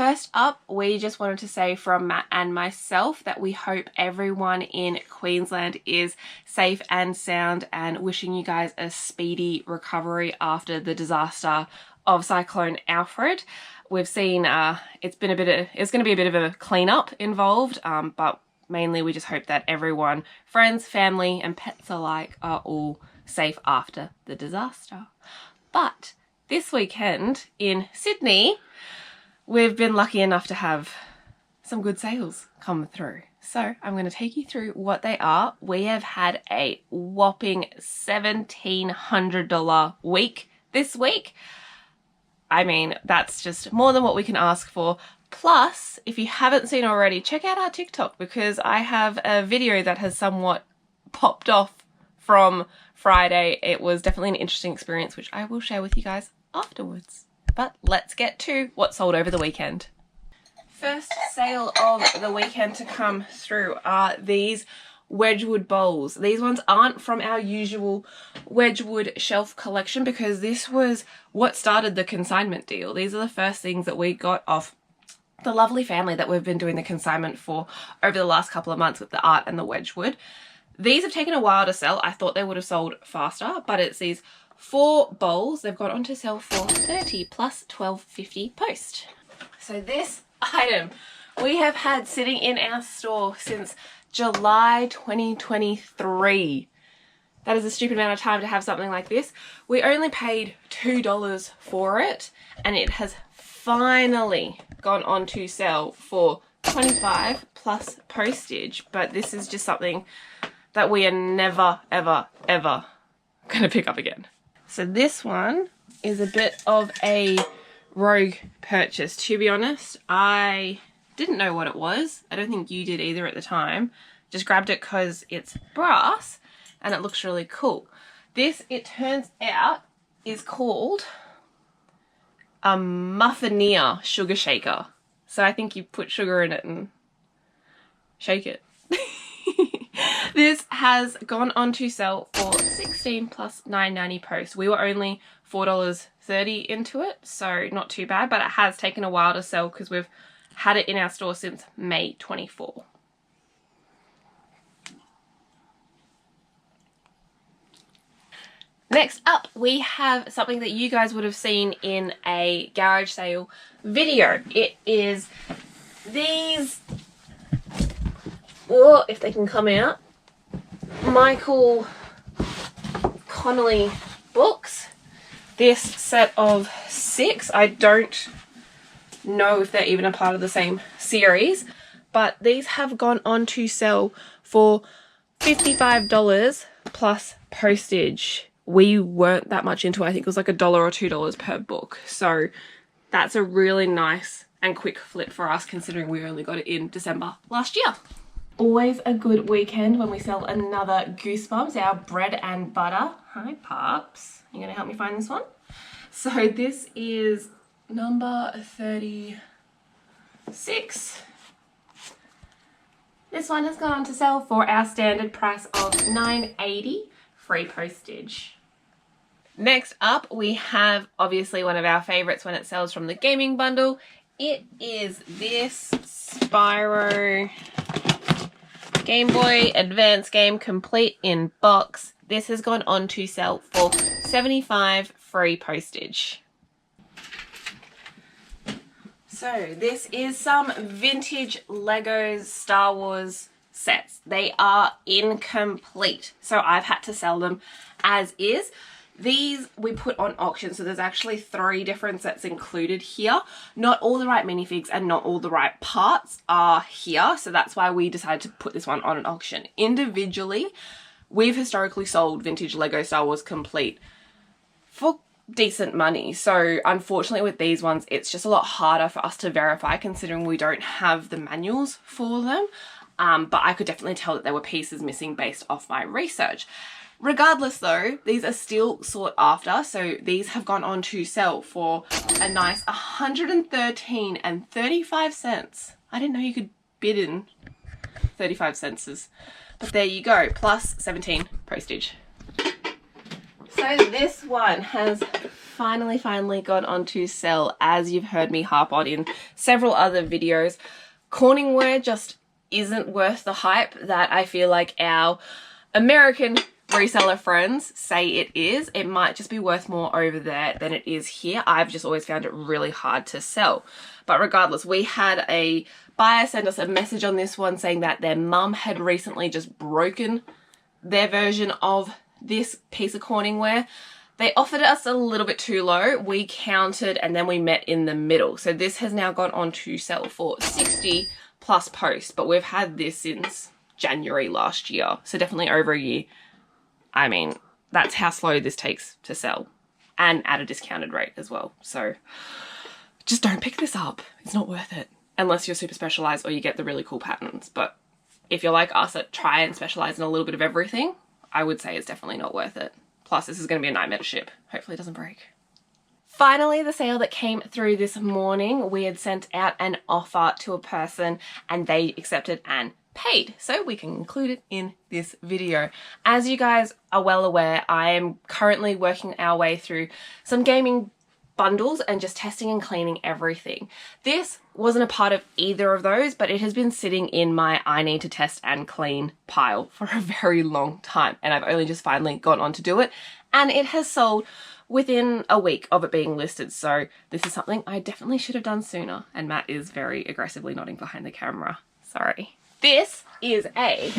first up, we just wanted to say from Matt and myself that we hope everyone in Queensland is safe and sound, and wishing you guys a speedy recovery after the disaster of Cyclone Alfred. We've seen it's going to be a bit of a cleanup involved, but mainly we just hope that everyone, friends, family and pets alike, are all safe after the disaster. But this weekend in Sydney, we've been lucky enough to have some good sales come through. So I'm going to take you through what they are. We have had a whopping $1,700 week this week. I mean, that's just more than what we can ask for. Plus, if you haven't seen already, check out our TikTok, because I have a video that has somewhat popped off from Friday. It was definitely an interesting experience, which I will share with you guys afterwards. But let's get to what sold over the weekend. First sale of the weekend to come through are these Wedgwood bowls. These ones aren't from our usual Wedgwood shelf collection, because this was what started the consignment deal. These are the first things that we got off the lovely family that we've been doing the consignment for over the last couple of months with the art and the Wedgwood. These have taken a while to sell. I thought they would have sold faster, but it's these 4 bowls. They've got on to sell for $30 plus $12.50 post. So this item we have had sitting in our store since July 2023. That is a stupid amount of time to have something like this. We only paid $2 for it, and it has finally gone on to sell for $25 plus postage. But this is just something that we are never, ever, ever going to pick up again. So this one is a bit of a rogue purchase. To be honest, I didn't know what it was. I don't think you did either at the time. Just grabbed it because it's brass and it looks really cool. This, it turns out, is called a Muffineer sugar shaker. So I think you put sugar in it and shake it. This has gone on to sell for $16 plus $9.90 post. We were only $4.30 into it, so not too bad, but it has taken a while to sell because we've had it in our store since May 24. Next up, we have something that you guys would have seen in a garage sale video. It is these, or if they can come out, Michael Connolly books. This set of 6. I don't know if they're even a part of the same series, but these have gone on to sell for $55 plus postage. We weren't that much into it. I think it was like $1 or $2 per book. So that's a really nice and quick flip for us, considering we only got it in December last year. Always a good weekend when we sell another Goosebumps, our bread and butter. Hi, pups. You gonna help me find this one? So this is number 36. This one has gone on to sell for our standard price of $9.80, free postage. Next up, we have obviously one of our favorites when it sells from the gaming bundle. It is this Spyro Game Boy Advance Game Complete in box. This has gone on to sell for $75 free postage. So this is some vintage Legos Star Wars sets. They are incomplete, so I've had to sell them as is. These we put on auction, so there's actually 3 different sets included here. Not all the right minifigs and not all the right parts are here, so that's why we decided to put this one on an auction. Individually, we've historically sold vintage Lego Star Wars Complete for decent money, so unfortunately with these ones it's just a lot harder for us to verify, considering we don't have the manuals for them. But I could definitely tell that there were pieces missing based off my research. Regardless though, these are still sought after, so these have gone on to sell for a nice $113.35. I didn't know you could bid in 35 cents, but there you go, plus 17 postage. So this one has finally gone on to sell, as you've heard me harp on in several other videos. Corningware just isn't worth the hype that I feel like our American reseller friends say it is. It might just be worth more over there than it is here. I've just always found it really hard to sell. But regardless, we had a buyer send us a message on this one saying that their mum had recently just broken their version of this piece of Corningware. They offered us a little bit too low. We counted and then we met in the middle. So this has now gone on to sell for 60 plus post, but we've had this since January last year. So definitely over a year. I mean, that's how slow this takes to sell, and at a discounted rate as well. So just don't pick this up. It's not worth it unless you're super specialized or you get the really cool patterns. But if you're like us that try and specialize in a little bit of everything, I would say it's definitely not worth it. Plus, this is going to be a nightmare to ship. Hopefully it doesn't break. Finally, the sale that came through this morning, we had sent out an offer to a person and they accepted and paid, so we can include it in this video. As you guys are well aware, I am currently working our way through some gaming bundles and just testing and cleaning everything. This wasn't a part of either of those, but it has been sitting in my I need to test and clean pile for a very long time, and I've only just finally got on to do it, and it has sold within a week of it being listed. So this is something I definitely should have done sooner, and Matt is very aggressively nodding behind the camera. Sorry. This is a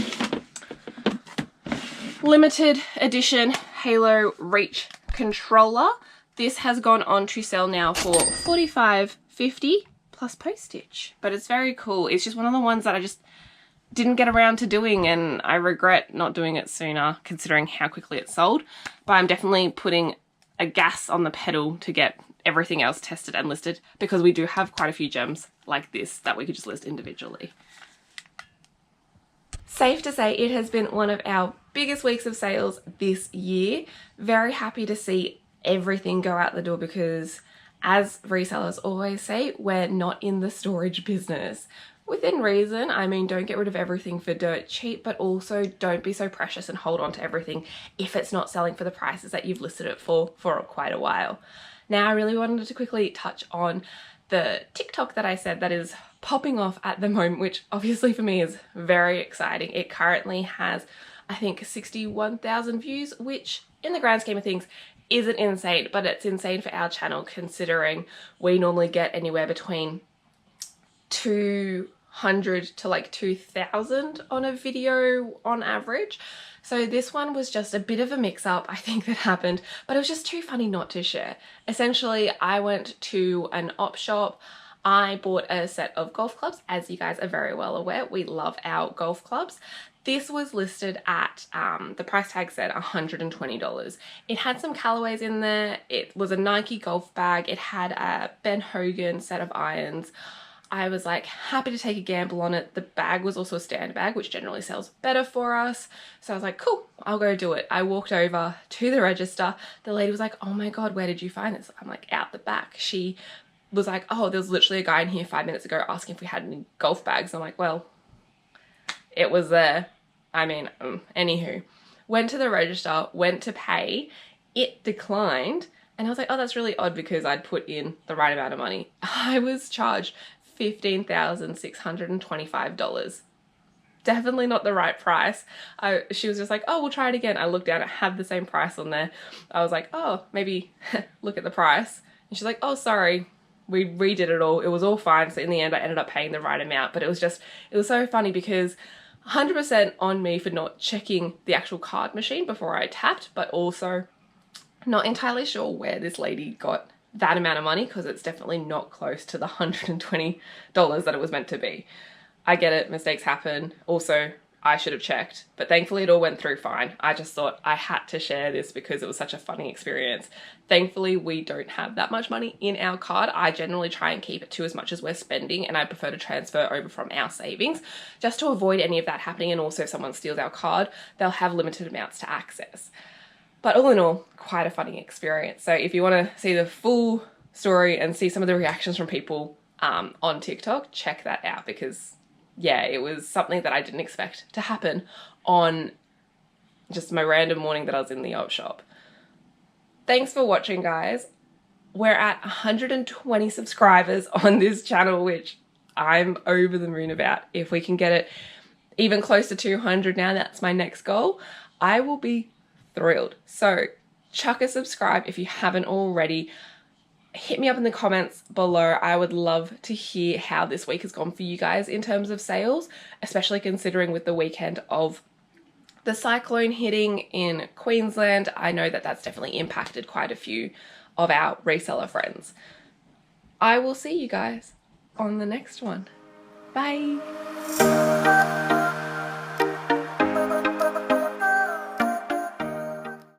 limited edition Halo Reach controller. This has gone on to sell now for $45.50 plus postage, but it's very cool. It's just one of the ones that I just didn't get around to doing, and I regret not doing it sooner considering how quickly it sold. But I'm definitely putting a gas on the pedal to get everything else tested and listed, because we do have quite a few gems like this that we could just list individually. Safe to say it has been one of our biggest weeks of sales this year. Very happy to see everything go out the door, because as resellers always say, we're not in the storage business. Within reason, I mean, don't get rid of everything for dirt cheap, but also don't be so precious and hold on to everything if it's not selling for the prices that you've listed it for quite a while. Now, I really wanted to quickly touch on the TikTok that I said that is popping off at the moment, which obviously for me is very exciting. It currently has, I think, 61,000 views, which in the grand scheme of things isn't insane, but it's insane for our channel considering we normally get anywhere between 200 to like 2,000 on a video on average. So this one was just a bit of a mix-up, I think, that happened, but it was just too funny not to share. Essentially, I went to an op shop. I bought a set of golf clubs. As you guys are very well aware, we love our golf clubs. This was listed at, the price tag said $120. It had some colorways in there. It was a Nike golf bag. It had a Ben Hogan set of irons. I was like happy to take a gamble on it. The bag was also a stand bag, which generally sells better for us. So I was like, cool, I'll go do it. I walked over to the register. The lady was like, oh my God, where did you find this? I'm like, out the back. She was like, oh, there was literally a guy in here 5 minutes ago asking if we had any golf bags. I'm like, well, it was there. I mean, anywho, went to the register, went to pay, it declined. And I was like, oh, that's really odd because I'd put in the right amount of money. I was charged $15,625. Definitely not the right price. She was just like, oh, we'll try it again. I looked down, it had the same price on there. I was like, oh, maybe look at the price. And she's like, oh, sorry, we redid it all. It was all fine. So in the end, I ended up paying the right amount. But it was so funny because 100% on me for not checking the actual card machine before I tapped, but also not entirely sure where this lady got that amount of money, because it's definitely not close to the $120 that it was meant to be. I get it, mistakes happen. Also, I should have checked, but thankfully it all went through fine. I just thought I had to share this because it was such a funny experience. Thankfully, we don't have that much money in our card. I generally try and keep it to as much as we're spending, and I prefer to transfer over from our savings just to avoid any of that happening. And also if someone steals our card, they'll have limited amounts to access. But all in all, quite a funny experience. So if you want to see the full story and see some of the reactions from people on TikTok, check that out, because yeah, it was something that I didn't expect to happen on just my random morning that I was in the op shop. Thanks for watching, guys. we're at 120 subscribers on this channel, which I'm over the moon about. If we can get it even close to 200 now, that's my next goal, I will be thrilled. So chuck a subscribe if you haven't already. Hit me up in the comments below. I would love to hear how this week has gone for you guys in terms of sales, especially considering with the weekend of the cyclone hitting in Queensland. I know that that's definitely impacted quite a few of our reseller friends. I will see you guys on the next one. Bye.